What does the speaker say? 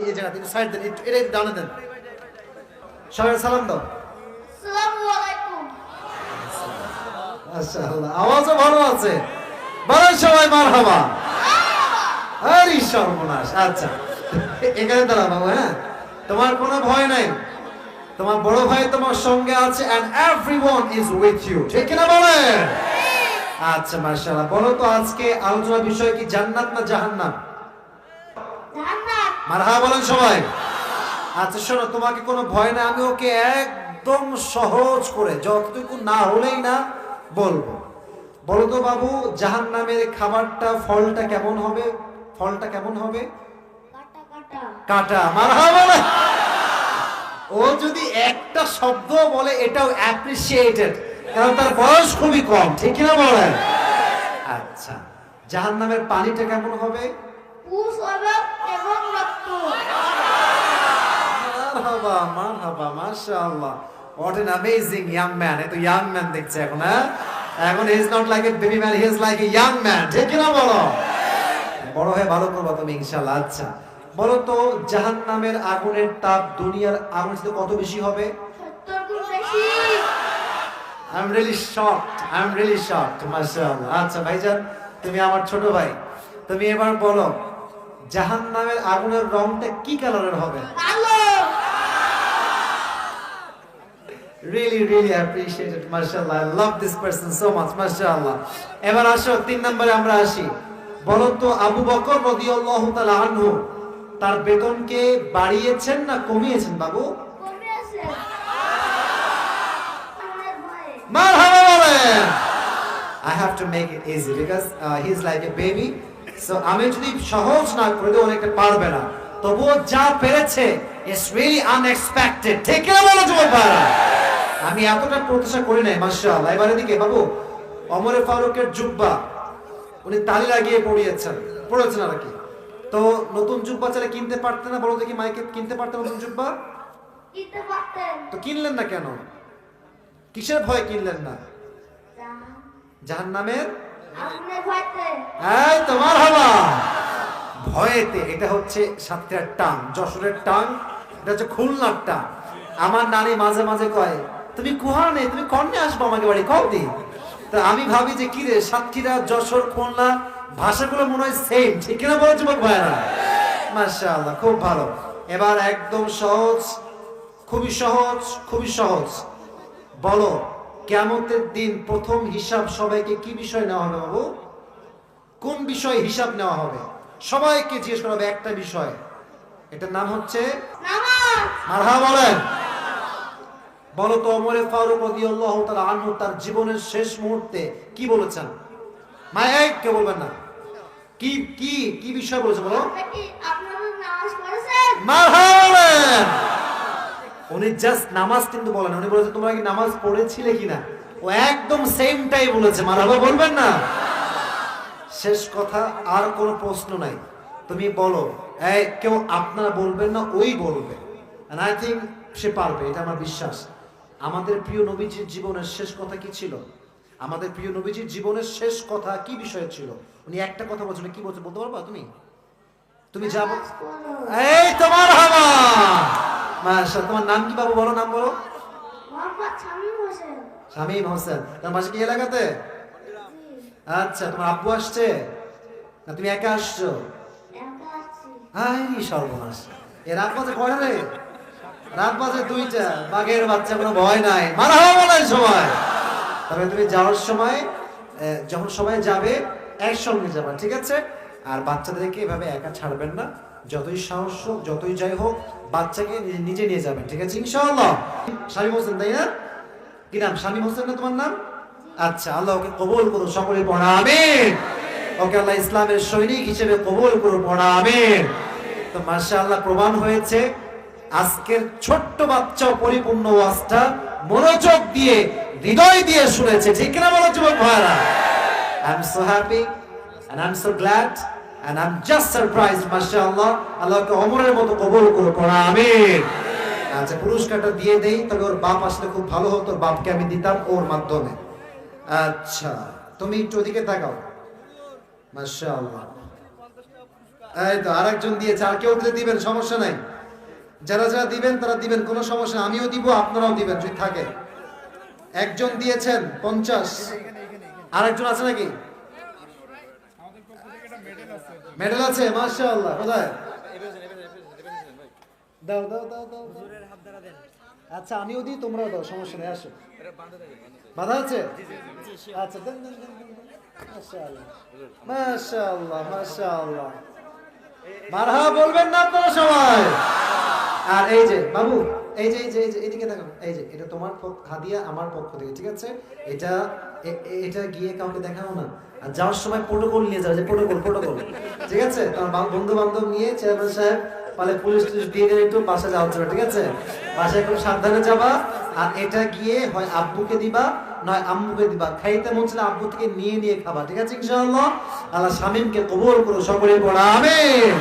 এই জায়গা থেকে সাইড দেন, এটা ডানে দেন, সবাই সালাম দাও। আসসালামু আলাইকুম। মাশাআল্লাহ, আওয়াজও ভালো আছে, বলেন সবাই মারহাবা। আরে সর্বনাশ। আচ্ছা এখানে দাঁড়া বাবু, হ্যাঁ তোমার কোনো ভয় নাই, তোমার বড় ভাই তোমার সঙ্গে আছে and everyone is with you, ঠিক কিনা বলেন? আচ্ছা মাশাআল্লাহ। বলো তো আজকে আলোচনার বিষয় কি জান্নাত না জাহান্নাম? জান্নাত। মারহাবা বলেন সবাই। আচ্ছা শোনো, তোমাকে কোনো ভয় না, আমি ওকে একদম সহজ করে যতটুকু না হলেই না বলবো। বলো তো বাবু, জাহান্নামের খাবারটা ফলটা কেমন হবে? ফলটা কেমন হবে? কাটা কাটা। কাটা। মারহাবা বলে। ও যদি একটা শব্দ বলে এটাও অ্যাপ্রিসিয়েটেড, কারণ তার বয়স খুবই কম, ঠিক কিনা বলেন? আচ্ছা জাহান্নামের পানিটা কেমন হবে? পুষ হবে এবং রক্ত। মারহাবা মারহাবা, মাশাআল্লাহ, what an amazing young man. এ তো ইয়াং ম্যান দেখছে এখন, হ্যাঁ এখন he is not like a baby man, he is like a young man, ঠিক কিনা বলো? বড় হয়ে ভালো করবা তুমি ইনশাআল্লাহ। আচ্ছা বলো তো জাহান্নামের আগুনের তাপ দুনিয়ার আগুনের চেয়ে কত বেশি হবে? 70 গুণ বেশি। I'm really shocked, I'm really shocked, মাশাআল্লাহ। আচ্ছা ভাইজান, তুমি আমার ছোট ভাই, তুমি এবার বলো জাহান্নামের আগুনের রংটা কি কালারের হবে? কালো। Really appreciated, mashallah. I love this person so much, mashallah. এবার আসো 3 নম্বরে আমরা আসি। বলো তো আবু বকর রাদিয়াল্লাহু তাআলা আনহু তার বেতনকে বাড়িয়েছেন না কমিয়েছেন বাবু? কমে আছে। আমার ভয়। মারহাবা বলেন। I have to make it easy because he's like a baby. So আমি যদি সহজ না করে দিই অনেকটা পারবে না, তবুও যা পেরেছে it's really unexpected, ঠিক না বলো যুবক ভাইরা? আমি এতটা প্রত্যাশা করি নাই, মাশাআল্লাহ। এবার এদিকে বাবু, ওমর ফারুকের জুব্বা উনি তালি লাগিয়ে পড়েছেন আর কি, তো নতুন জুব্বা চাইলে কিনতে পারতেন না? বলো দেখি মাইকে, কিনতে পারতেন নতুন জুব্বা? কিনতে পারতেন। তো কিনলেন না কেন? কিসের ভয় কিনলেন না? জাহান্নামের আপনি ভয়তে। এই তোমার হবা ভয়েতে। এটা হচ্ছে সাতক্ষীরার টাং, যশোরের টাং, এটা হচ্ছে খুলনার টাং। আমার নানি মাঝে মাঝে কয় তুমি কুহা নেই, তুমি কন্যা আসবো আমাকে বাড়ি কও দি। তো আমি ভাবি যে কি রে, সাতক্ষীরা যশোর খুলনা ভাষাগুলো মনে হয় সেম, ঠিক কিনা বলো যুবক ভাইরা? মাশাআল্লাহ, খুব ভালো। এবার একদম সহজ, খুবই সহজ। বলো কিয়ামতের দিন প্রথম হিসাব সবাইকে কি বিষয় নেওয়া হবে বাবু? কোন বিষয়ে হিসাব নেওয়া হবে? সবাইকে জিজ্ঞেস করা হবে একটা বিষয়, এটার নাম হচ্ছে নামাজ। মারহাবা বলেন। বলো তো ওমর ফারুক রাদিয়াল্লাহু তাআলা আনহু তার জীবনের শেষ মুহূর্তে কি বলেছেন? মায়ের কে বলবেন না, কি কি কি বিষয় বলেছে বলো? আপনারা নামাজ পড়েছেন? মারহাবা বলেন। উনি জাস্ট নামাজ কিন্তু বলেন, উনি বলেছে তোমরা কি নামাজ পড়েছিলে কিনা, ও একদম সেমটাই বলেছে। মারহাবা বলবেন না? শেষ কথা, আর কোনো প্রশ্ন নাই। তুমি বলো, এই কেউ আপনারা বলবেন না, ওই বলবে, and I think সে পারবে, এটা আমার বিশ্বাস। আমাদের প্রিয় নবীজির জীবনের শেষ কথা কি ছিল? আমাদের প্রিয় নবীজির জীবনের শেষ কথা কি বিষয় ছিল? উনি একটা কথা বলছেন, কি বলতে পারবা তুমি যাবো? এই তোমার হাবা। মাশাআল্লাহ, তোমার নাম কি বাবু? বলো, নাম বলো। মোহাম্মদ শামীম হোসেন। শামীম হোসেন। তোমার বাসা কি এলাকাতে? আচ্ছা, তোমার আব্বু আসছে না তুমি একা আসছো? একা আছি। আইরি সর্বনাশ, এ রাত বাজে কয়টা রে? রাত বাজে 2টা। বাঘের বাচ্চা, কোনো ভয় নাই। মারহাবা বলেন সবাই। তবে তুমি যাওয়ার সময় যখন সবাই যাবে একসঙ্গে যাবা, ঠিক আছে? আর বাচ্চাদেরকে এভাবে একা ছাড়বেন না, যতই সাহস হোক যতই যাই হোক বাচ্চাকে নিজে নিয়ে যাবেন, ঠিক আছে ইনশাআল্লাহ? শামীম হোসেন, তাই না? কি নাম? শামীম হোসেন না তোমার নাম? আচ্ছা, আল্লাহ ওকে কবুল করুন, সকলে পড়া আমিন। ওকে আল্লাহ ইসলামের সৈনিক হিসেবে কবুল করুন, পড়া আমিন। তো মাশাআল্লাহ, প্রমাণ হয়েছে আজকের ছোট্ট বাচ্চা পরিপূর্ণ ওয়াজটা মনোযোগ দিয়ে হৃদয় দিয়ে শুনেছে, ঠিক না বলো যুবক ভাইরা? I am so happy and I am so glad and I am just surprised, মাশাআল্লাহ। আল্লাহকে ওমরের মতো কবুল করুন, পড়া আমিন। আচ্ছা, পুরস্কারটা দিয়ে দেই, তবে ওর বাপ আসলে খুব ভালো হতো, বাপকে আমি দিতাম ওর মাধ্যমে। আচ্ছা, তুমি একটু ওদিকে তাকাও। মাশাআল্লাহ, এই তো আরেকজন দিয়েছে, আর কেউ দিলে দিবেন, সমস্যা নাই। যারা যারা দিবেন তারা দিবেন, কোনো সমস্যা নাই। আমিও দিব, আপনারাও দিবেন যদি থাকে। একজন দিয়েছেন 50। আরেকজন আছে নাকি? মেডেল আছে, মাশাআল্লাহ। কোথায়? দাও দাও দাও দাও। আচ্ছা আমিও দিই, তোমরাও দাও, সমস্যা নেই। আসো, বাধা আছে? আচ্ছা দেন দেন দেন দেন। মাশাআল্লাহ মাশাআল্লাহ মাশাআল্লাহ। মারহাবা বলবেন না আপনারা সবাই? আর এই যে বাবু, এই যে এদিকে দেখো, এই যে এটা তোমার হাদিয়া আমার পক্ষ থেকে, ঠিক আছে? এটা এটা গিয়ে কাউকে দেখাও না। আর যাওয়ার সময় প্রোটোকল নিয়ে যাও, যে প্রোটোকল, ঠিক আছে? তোমার বন্ধু বান্ধব নিয়ে, চেয়ারম্যান সাহেব পালে পুলিশ দিয়ে গেলে একটু বাসা যাওয়া হচ্ছে, ঠিক আছে? বাসায় খুব সাবধানে যাবা। আর এটা গিয়ে হয় আব্বুকে দিবা, নয় আম্মুকে দিবা। খাইতে মন চাইলে আব্বু থেকে নিয়ে নিয়ে খাবা, ঠিক আছে? ইনশাআল্লাহ। আল্লাহ শামীমকে কবুল করো, সকলে পড়া আমিন।